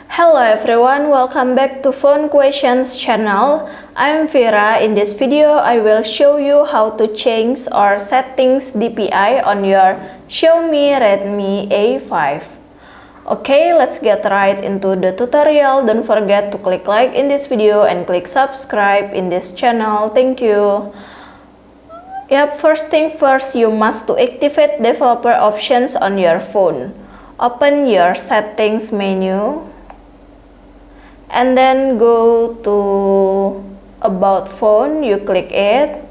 Hello everyone, welcome back to Phone Questions channel. I'm Vera. In this video, I will show you how to change or settings DPI on your Xiaomi Redmi A5. Okay, let's get right into the tutorial. Don't forget to click like in this video and click subscribe in this channel. Thank you. Yep, first thing first, you must to activate developer options on your phone. Open your settings menu and then go to about phone, you click it.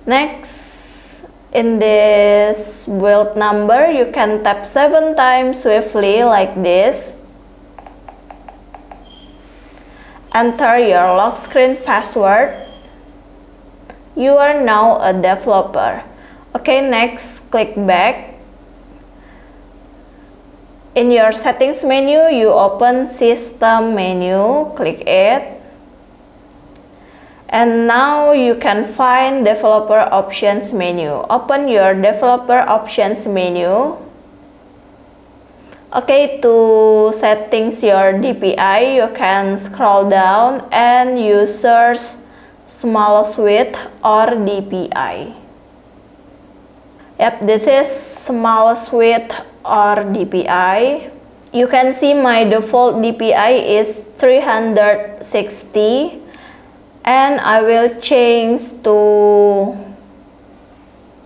Next, in this build number, you can tap 7 times swiftly like this. Enter your lock screen password. You are now a developer. Okay, next, click back. In your settings menu, you open system menu, click it. And now you can find developer options menu. Open your developer options menu. Okay, to settings your DPI, you can scroll down and you search smallest width or DPI. Yep, this is smallest width or DPI. You can see my default DPI is 360 and I will change to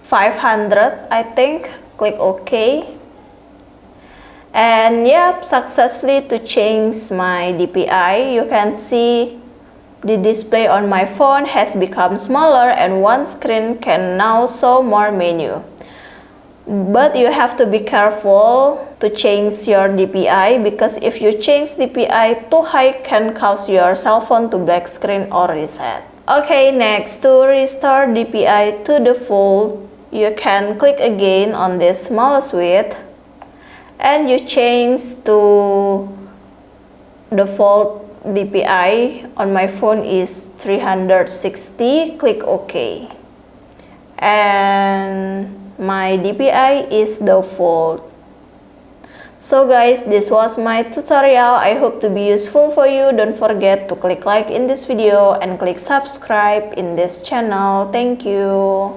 500, I think. Click OK. And yep, successfully to change my DPI. You can see the display on my phone has become smaller and one screen can now show more menu. But you have to be careful to change your DPI, because if you change DPI too high can cause your cell phone to black screen or reset. Okay, next, to restore DPI to default, you can click again on this smallest width and you change to default DPI. On my phone is 360, click OK. And my DPI is default. So guys, this was my tutorial. I hope to be useful for you. Don't forget to click like in this video and click subscribe in this channel. Thank you.